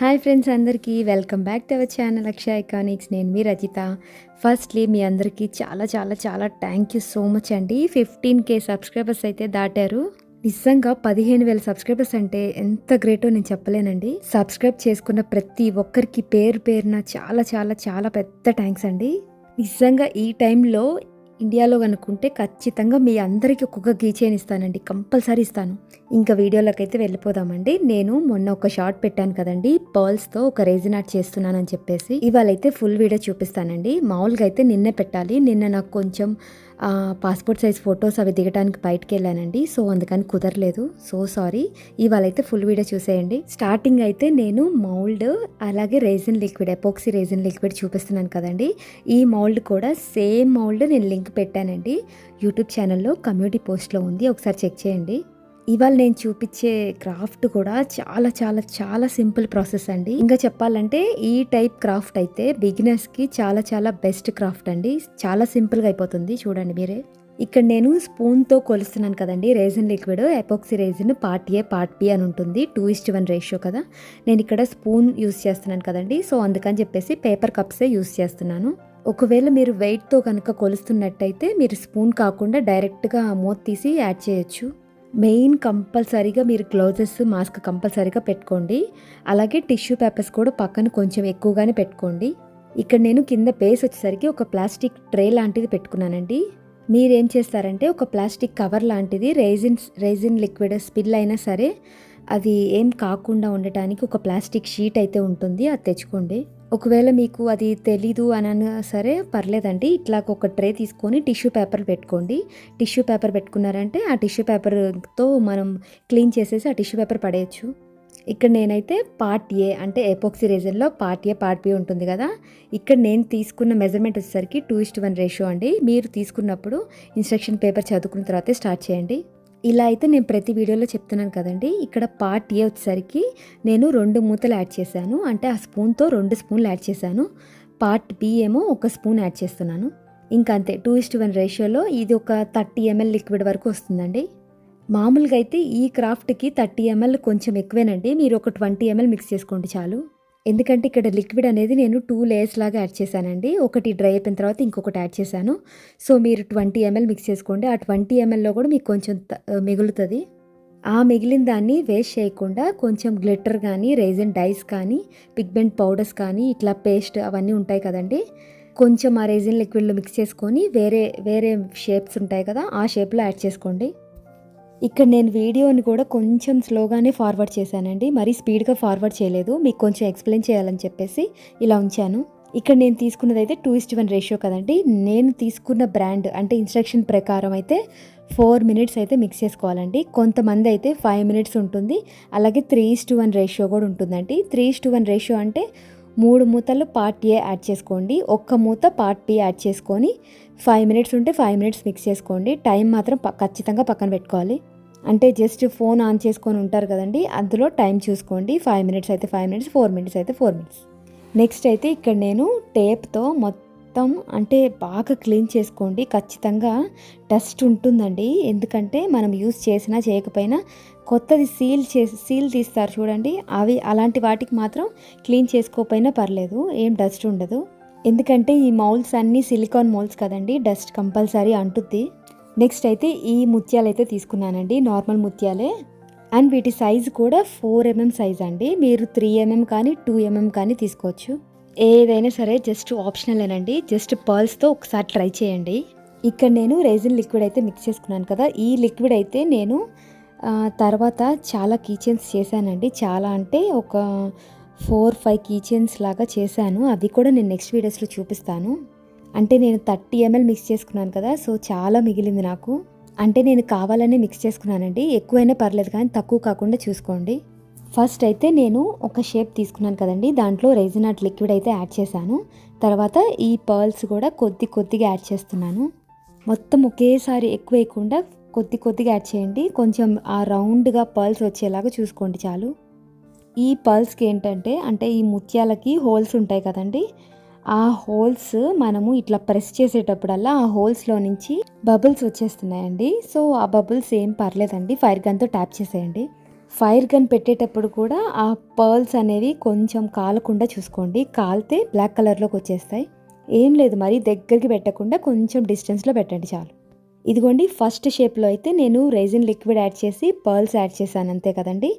Hi friends అందరికీ welcome back to our channel Akshaya IconX. నేను మీ Rajitha. Firstly మీ అందరికీ చాలా చాలా చాలా థ్యాంక్ యూ సో మచ్ అండి. 15K సబ్స్క్రైబర్స్ అయితే దాటారు. నిజంగా 15,000 సబ్స్క్రైబర్స్ అంటే ఎంత గ్రేటో నేను చెప్పలేనండి. సబ్స్క్రైబ్ చేసుకున్న ప్రతి ఒక్కరికి పేరు పేరున చాలా చాలా చాలా పెద్ద థ్యాంక్స్ అండి. నిజంగా ఈ టైంలో ఇండియాలో కనుక్కుంటే ఖచ్చితంగా మీ అందరికీ ఒక్కొక్క కీ చైన్ ఇస్తానండి, కంపల్సరీ ఇస్తాను. ఇంకా వీడియోలోకి అయితే వెళ్ళిపోదామండి. నేను మొన్న ఒక షార్ట్ పెట్టాను కదండి, పర్ల్స్తో ఒక రేజిన్ ఆర్ట్ చేస్తున్నానని చెప్పేసి. ఇవాళ అయితే ఫుల్ వీడియో చూపిస్తానండి. మామూలుగా అయితే నిన్నే పెట్టాలి, నిన్న నాకు కొంచెం పాస్పోర్ట్ సైజ్ ఫొటోస్ అవి దిగడానికి బయటకు వెళ్ళానండి, సో అందుకని కుదరలేదు. So sorry. ఇవాళ అయితే ఫుల్ వీడియో చూసేయండి. స్టార్టింగ్ అయితే నేను మౌల్డ్ అలాగే resin liquid, epoxy resin liquid చూపిస్తున్నాను కదండి. ఈ మౌల్డ్ కూడా సేమ్ మౌల్డ్ నేను లింక్ పెట్టానండి యూట్యూబ్ ఛానల్లో, కమ్యూనిటీ పోస్ట్లో ఉంది, ఒకసారి చెక్ చేయండి. ఇవాళ నేను చూపించే క్రాఫ్ట్ కూడా చాలా చాలా చాలా సింపుల్ ప్రాసెస్ అండి. ఇంకా చెప్పాలంటే ఈ టైప్ క్రాఫ్ట్ అయితే బిగినర్స్కి చాలా చాలా బెస్ట్ క్రాఫ్ట్ అండి. చాలా సింపుల్గా అయిపోతుంది, చూడండి మీరే. ఇక్కడ నేను స్పూన్తో కొలుస్తున్నాను కదండి resin liquid. Epoxy resin part A part B అని ఉంటుంది, 2:1 రేషియో కదా. నేను ఇక్కడ స్పూన్ యూస్ చేస్తున్నాను కదండి, సో అందుకని చెప్పేసి పేపర్ కప్సే యూస్ చేస్తున్నాను. ఒకవేళ మీరు వెయిట్తో కనుక కొలుస్తున్నట్టయితే మీరు స్పూన్ కాకుండా డైరెక్ట్గా మూత తీసి యాడ్ చేయొచ్చు. మెయిన్ కంపల్సరీగా మీరు గ్లౌజెస్, మాస్క్ కంపల్సరీగా పెట్టుకోండి. అలాగే టిష్యూ పేపర్స్ కూడా పక్కన కొంచెం ఎక్కువగానే పెట్టుకోండి. ఇక్కడ నేను కింద బేస్ వచ్చేసరికి ఒక ప్లాస్టిక్ ట్రే లాంటిది పెట్టుకున్నానండి. మీరేం చేస్తారంటే ఒక ప్లాస్టిక్ కవర్ లాంటిది రేజిన్ లిక్విడ్ స్పిల్ అయినా సరే అది ఏం కాకుండా ఉండటానికి ఒక ప్లాస్టిక్ షీట్ అయితే ఉంటుంది, అది తెచ్చుకోండి. ఒకవేళ మీకు అది తెలీదు అని సరే పర్లేదండి, ఇట్లా ఒక ట్రే తీసుకొని టిష్యూ పేపర్ పెట్టుకోండి. టిష్యూ పేపర్ పెట్టుకున్నారంటే ఆ టిష్యూ పేపర్తో మనం క్లీన్ చేసేసి ఆ టిష్యూ పేపర్ పడేయచ్చు. ఇక్కడ నేనైతే పార్ట్ ఏ అంటే ఎపోక్సీ రేజిన్లో పార్ట్ ఏ పార్ట్ బి ఉంటుంది కదా, ఇక్కడ నేను తీసుకున్న మెజర్మెంట్ వచ్చేసరికి 2:1 రేషియో అండి. మీరు తీసుకున్నప్పుడు ఇన్స్ట్రక్షన్ పేపర్ చదువుకున్న తర్వాతే స్టార్ట్ చేయండి. ఇలా అయితే నేను ప్రతి వీడియోలో చెప్తున్నాను కదండి. ఇక్కడ పార్ట్ ఏ వచ్చేసరికి నేను 2 మూతలు యాడ్ చేశాను, అంటే ఆ స్పూన్తో 2 స్పూన్లు యాడ్ చేశాను. పార్ట్ బి ఏమో 1 స్పూన్ యాడ్ చేస్తున్నాను. ఇంకా అంతే, 2:1 రేషియోలో ఇది ఒక 30 ml లిక్విడ్ వరకు వస్తుందండి. మామూలుగా అయితే ఈ క్రాఫ్ట్కి 30 ml కొంచెం ఎక్కువేనండి, మీరు ఒక 20 ml మిక్స్ చేసుకోండి చాలు. ఎందుకంటే ఇక్కడ లిక్విడ్ అనేది నేను 2 లేయర్స్ లాగా యాడ్ చేశానండి. ఒకటి డ్రై అయిపోయిన తర్వాత ఇంకొకటి యాడ్ చేశాను. సో మీరు 20 ml మిక్స్ చేసుకోండి. ఆ 20 mlలో కూడా మీకు కొంచెం మిగులుతుంది. ఆ మిగిలిన దాన్ని వేస్ట్ చేయకుండా కొంచెం గ్లిటర్ కానీ, రేజిన్ డైస్ కానీ, పిగ్మెంట్ పౌడర్స్ కానీ, ఇట్లా పేస్ట్ అవన్నీ ఉంటాయి కదండి, కొంచెం ఆ రేజిన్ లిక్విడ్లో మిక్స్ చేసుకొని వేరే వేరే షేప్స్ ఉంటాయి కదా, ఆ షేప్లో యాడ్ చేసుకోండి. ఇక్కడ నేను వీడియోని కూడా కొంచెం స్లోగానే ఫార్వర్డ్ చేశానండి, మరీ స్పీడ్గా ఫార్వర్డ్ చేయలేదు, మీకు కొంచెం ఎక్స్ప్లెయిన్ చేయాలని చెప్పేసి ఇలా ఉంచాను. ఇక్కడ నేను తీసుకున్నది అయితే 2:1 రేషియో కదండి. నేను తీసుకున్న బ్రాండ్ అంటే ఇన్స్ట్రక్షన్ ప్రకారం అయితే 4 minutes అయితే మిక్స్ చేసుకోవాలండి. కొంతమంది అయితే 5 minutes ఉంటుంది, అలాగే 3:1 రేషియో కూడా ఉంటుందండి. 3:1 రేషియో అంటే 3 మూతలు పార్ట్ ఏ యాడ్ చేసుకోండి, 1 మూత పార్ట్ బి యాడ్ చేసుకొని 5 minutes ఉంటే 5 minutes మిక్స్ చేసుకోండి. టైం మాత్రం ఖచ్చితంగా పక్కన పెట్టుకోవాలి. అంటే జస్ట్ ఫోన్ ఆన్ చేసుకొని ఉంటారు కదండి, అందులో టైం చూసుకోండి. 5 minutes అయితే 5 minutes, 4 minutes అయితే 4 minutes. నెక్స్ట్ అయితే ఇక్కడ నేను టేప్తో మొత్తం అంటే బాగా క్లీన్ చేసుకోండి. ఖచ్చితంగా డస్ట్ ఉంటుందండి, ఎందుకంటే మనం యూస్ చేసినా చేయకపోయినా కొత్తది సీల్ తీస్తారు చూడండి, అవి అలాంటి వాటికి మాత్రం క్లీన్ చేసుకోకపోయినా పర్లేదు, ఏం డస్ట్ ఉండదు. ఎందుకంటే ఈ మౌల్డ్స్ అన్నీ సిలికాన్ మౌల్డ్స్ కదండి, డస్ట్ కంపల్సరీ అంటుద్ది. నెక్స్ట్ అయితే ఈ ముత్యాలు అయితే తీసుకున్నానండి, నార్మల్ ముత్యాలే. అండ్ వీటి సైజు కూడా 4 mm సైజ్ అండి. మీరు 3 mm కానీ 2 mm కానీ తీసుకోవచ్చు, ఏదైనా సరే జస్ట్ ఆప్షనలేనండి. జస్ట్ పర్ల్స్తో ఒకసారి ట్రై చేయండి. ఇక్కడ నేను రేజిన్ లిక్విడ్ అయితే మిక్స్ చేసుకున్నాను కదా, ఈ లిక్విడ్ అయితే నేను తర్వాత చాలా కీ చైన్స్ చేశానండి. చాలా అంటే ఒక 4-5 కీ చైన్స్ లాగా చేశాను, అవి కూడా నేను నెక్స్ట్ వీడియోస్లో చూపిస్తాను. అంటే నేను 30 ml మిక్స్ చేసుకున్నాను కదా, సో చాలా మిగిలింది నాకు. అంటే నేను కావాలనే మిక్స్ చేసుకున్నానండి, ఎక్కువైనా పర్లేదు కానీ తక్కువ కాకుండా చూసుకోండి. ఫస్ట్ అయితే నేను ఒక షేప్ తీసుకున్నాను కదండి, దాంట్లో రేజిన్ ఆర్ట్ లిక్విడ్ అయితే యాడ్ చేశాను. తర్వాత ఈ పర్ల్స్ కూడా కొద్దిగా యాడ్ చేస్తున్నాను. మొత్తం ఒకేసారి ఎక్కువ వేయకుండా కొద్దిగా యాడ్ చేయండి. కొంచెం ఆ రౌండ్గా పర్ల్స్ వచ్చేలాగా చూసుకోండి చాలు. ఈ పర్ల్స్కి ఏంటంటే అంటే ఈ ముత్యాలకి హోల్స్ ఉంటాయి కదండి, ఆ హోల్స్ మనము ఇట్లా ప్రెస్ చేసేటప్పుడల్లా ఆ హోల్స్లో నుంచి బబుల్స్ వచ్చేస్తున్నాయండి. సో ఆ బబుల్స్ ఏం పర్లేదండి, ఫైర్ గన్తో ట్యాప్ చేసేయండి. ఫైర్ గన్ పెట్టేటప్పుడు కూడా ఆ పర్ల్స్ అనేవి కొంచెం కాలకుండా చూసుకోండి. కాలితే బ్లాక్ కలర్లోకి వచ్చేస్తాయి. ఏం లేదు, మరీ దగ్గరికి పెట్టకుండా కొంచెం డిస్టెన్స్లో పెట్టండి చాలు. ఇదిగోండి ఫస్ట్ షేప్లో అయితే నేను రెజిన్ లిక్విడ్ యాడ్ చేసి పర్ల్స్ యాడ్ చేశాను అంతే కదండి.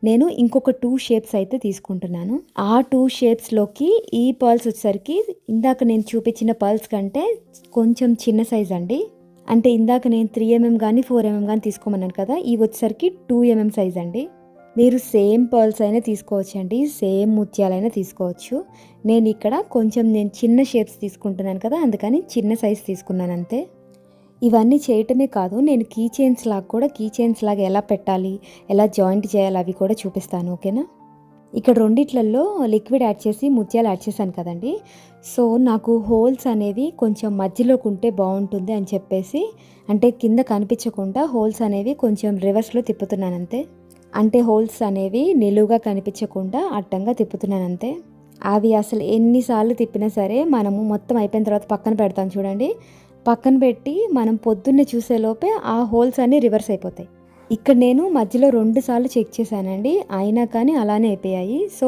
నేను ఇంకొక 2 షేప్స్ అయితే తీసుకుంటున్నాను. ఆ 2 షేప్స్లోకి ఈ పర్ల్స్ వచ్చేసరికి ఇందాక నేను చూపించిన పర్ల్స్ కంటే కొంచెం చిన్న సైజ్ అండి. అంటే ఇందాక నేను 3mm కానీ 4mm కానీ తీసుకోమన్నాను కదా, ఇవి వచ్చేసరికి 2mm సైజ్ అండి. మీరు సేమ్ పర్ల్స్ అయినా తీసుకోవచ్చు అండి, సేమ్ ముత్యాలైనా తీసుకోవచ్చు. నేను ఇక్కడ నేను చిన్న షేప్స్ తీసుకుంటున్నాను కదా, అందుకని చిన్న సైజ్ తీసుకున్నాను అంతే. ఇవన్నీ చేయటమే కాదు, నేను కీ చైన్స్ లాగా ఎలా పెట్టాలి, ఎలా జాయింట్ చేయాలి అవి కూడా చూపిస్తాను, ఓకేనా. ఇక్కడ రెండిట్లలో లిక్విడ్ యాడ్ చేసి ముత్యాలు యాడ్ చేశాను కదండి. సో నాకు హోల్స్ అనేవి కొంచెం మధ్యలోకి ఉంటే బాగుంటుంది అని చెప్పేసి, అంటే కింద కనిపించకుండా హోల్స్ అనేవి కొంచెం రివర్స్లో తిప్పుతున్నాను అంతే. అంటే హోల్స్ అనేవి నిలువుగా కనిపించకుండా అడ్డంగా తిప్పుతున్నాను అంతే. అవి అసలు ఎన్నిసార్లు తిప్పినా సరే మనము మొత్తం అయిపోయిన తర్వాత పక్కన పెడతాం చూడండి, పక్కన పెట్టి మనం పొద్దున్నే చూసేలోపే ఆ హోల్స్ అన్నీ రివర్స్ అయిపోతాయి. ఇక్కడ నేను మధ్యలో 2 సార్లు చెక్ చేశానండి, అయినా కానీ అలానే అయిపోయాయి. సో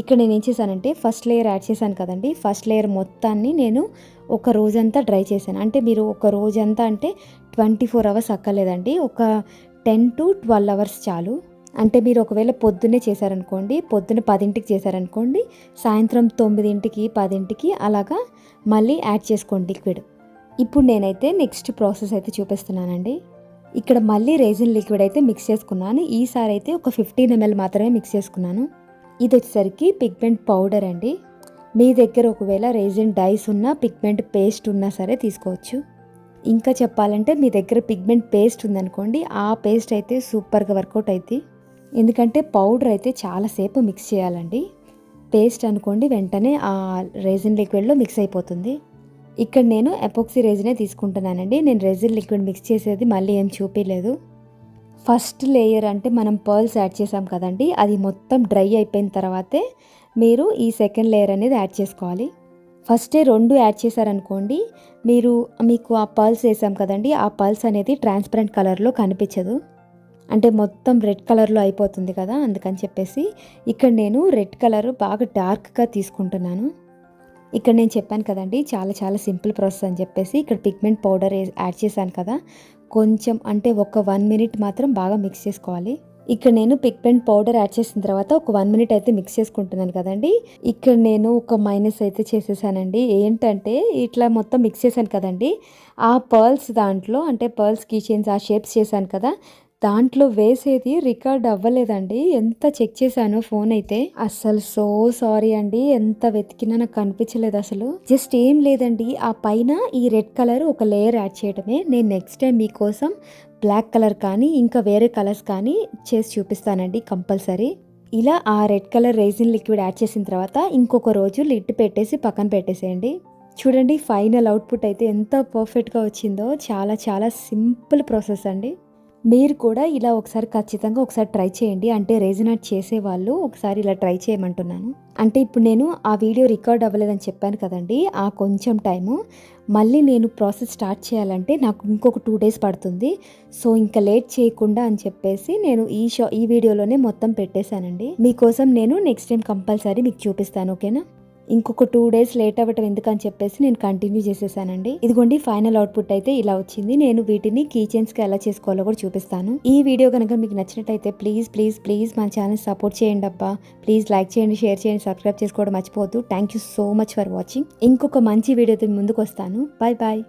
ఇక్కడ నేను ఏం చేశానంటే ఫస్ట్ లేయర్ యాడ్ చేశాను కదండి, ఫస్ట్ లేయర్ మొత్తాన్ని నేను ఒక రోజంతా డ్రై చేశాను. అంటే మీరు ఒక రోజంతా అంటే 24 అవర్స్ అక్కర్లేదండి, ఒక 10 to 12 అవర్స్ చాలు. అంటే మీరు ఒకవేళ పొద్దున్నే చేశారనుకోండి, పొద్దున్న 10ంటికి చేశారనుకోండి, సాయంత్రం 9ంటికి 10ంటికి అలాగా మళ్ళీ యాడ్ చేసుకోండి లిక్విడ్. ఇప్పుడు నేనైతే నెక్స్ట్ ప్రాసెస్ అయితే చూపిస్తున్నానండి. ఇక్కడ మళ్ళీ రెజిన్ లిక్విడ్ అయితే మిక్స్ చేసుకున్నాను. ఈసారి అయితే ఒక 15 ml మాత్రమే మిక్స్ చేసుకున్నాను. ఇది వచ్చేసరికి పిగ్మెంట్ పౌడర్ అండి. మీ దగ్గర ఒకవేళ రెజిన్ డైస్ ఉన్నా పిగ్మెంట్ పేస్ట్ ఉన్నా సరే తీసుకోవచ్చు. ఇంకా చెప్పాలంటే మీ దగ్గర పిగ్మెంట్ పేస్ట్ ఉందనుకోండి, ఆ పేస్ట్ అయితే సూపర్గా వర్కౌట్ అవుతుంది. ఎందుకంటే పౌడర్ అయితే చాలాసేపు మిక్స్ చేయాలండి, పేస్ట్ అనుకోండి వెంటనే ఆ రెజిన్ లిక్విడ్లో మిక్స్ అయిపోతుంది. ఇక్కడ నేను ఎపోక్సీ రెజినే తీసుకుంటున్నానండి. నేను రెజిన్ లిక్విడ్ మిక్స్ చేసేది మళ్ళీ ఏం చూపించలేదు. ఫస్ట్ లేయర్ అంటే మనం పర్ల్స్ యాడ్ చేసాం కదండి, అది మొత్తం డ్రై అయిపోయిన తర్వాతే మీరు ఈ సెకండ్ లేయర్ అనేది యాడ్ చేసుకోవాలి. ఫస్టే 2 యాడ్ చేశారనుకోండి, మీకు ఆ పర్ల్స్ వేసాం కదండి, ఆ పర్ల్స్ అనేది ట్రాన్స్పరెంట్ కలర్లో కనిపించదు, అంటే మొత్తం రెడ్ కలర్లో అయిపోతుంది కదా, అందుకని చెప్పేసి ఇక్కడ నేను రెడ్ కలర్ బాగా డార్క్గా తీసుకుంటున్నాను. ఇక్కడ నేను చెప్పాను కదండి చాలా సింపుల్ ప్రాసెస్ అని చెప్పేసి, ఇక్కడ పిగ్మెంట్ పౌడర్ యాడ్ చేశాను కదా, కొంచెం అంటే ఒక 1 minute మాత్రం బాగా మిక్స్ చేసుకోవాలి. ఇక్కడ నేను పిగ్మెంట్ పౌడర్ యాడ్ చేసిన తర్వాత ఒక 1 minute అయితే మిక్స్ చేసుకుంటున్నాను కదండి. ఇక్కడ నేను ఒక మైనస్ అయితే చేసేసానండి. ఏంటంటే ఇట్లా మొత్తం మిక్స్ చేశాను కదండి, ఆ పర్ల్స్ దాంట్లో అంటే పర్ల్స్ కీ చైన్స్ ఆ షేప్స్ చేశాను కదా, దాంట్లో వేసేది రికార్డ్ అవ్వలేదండి. ఎంత చెక్ చేశానో ఫోన్ అయితే, అస్సలు సో సారీ అండి, ఎంత వెతికినా నాకు కనిపించలేదు అసలు. జస్ట్ ఏం లేదండి, ఆ పైన ఈ రెడ్ కలర్ ఒక లేయర్ యాడ్ చేయడమే. నేను నెక్స్ట్ టైం మీకోసం బ్లాక్ కలర్ కానీ ఇంకా వేరే కలర్స్ కానీ చేసి చూపిస్తానండి కంపల్సరీ. ఇలా ఆ red colour resin liquid add చేసిన తర్వాత ఇంకొక రోజు లిడ్ పెట్టేసి పక్కన పెట్టేసేయండి. చూడండి ఫైనల్ అవుట్పుట్ అయితే ఎంత పర్ఫెక్ట్గా వచ్చిందో. చాలా సింపుల్ ప్రాసెస్ అండి. మీరు కూడా ఇలా ఖచ్చితంగా ఒకసారి ట్రై చేయండి. అంటే రెజిన్ ఆర్ట్ చేసేవాళ్ళు ఒకసారి ఇలా ట్రై చేయమంటున్నాను. అంటే ఇప్పుడు నేను ఆ వీడియో రికార్డ్ అవ్వలేదని చెప్పాను కదండి, ఆ కొంచెం టైము మళ్ళీ నేను ప్రాసెస్ స్టార్ట్ చేయాలంటే నాకు ఇంకొక 2 days పడుతుంది. సో ఇంకా లేట్ చేయకుండా అని చెప్పేసి నేను ఈ వీడియోలోనే మొత్తం పెట్టేశానండి. మీకోసం నేను నెక్స్ట్ టైం కంపల్సరీ మీకు చూపిస్తాను, ఓకేనా. ఇంకొక 2 days లేట్ అవ్వటం ఎందుకని చెప్పేసి నేను కంటిన్యూ చేసేసానండి. ఇదిగోండి ఫైనల్ అవుట్పుట్ అయితే ఇలా వచ్చింది. నేను వీటిని కీ చైన్స్కి ఎలా చేసుకోవాలో కూడా చూపిస్తాను. ఈ వీడియో కనుక మీకు నచ్చినట్టయితే ప్లీజ్ మన ఛానల్ సపోర్ట్ చేయండి అబ్బా. ప్లీజ్ లైక్ చేయండి, షేర్ చేయండి, సబ్స్క్రైబ్ చేసుకోవడం మర్చిపోవద్దు. Thank you so much for watching. ఇంకొక మంచి వీడియోతో ముందుకు వస్తాను. బాయ్.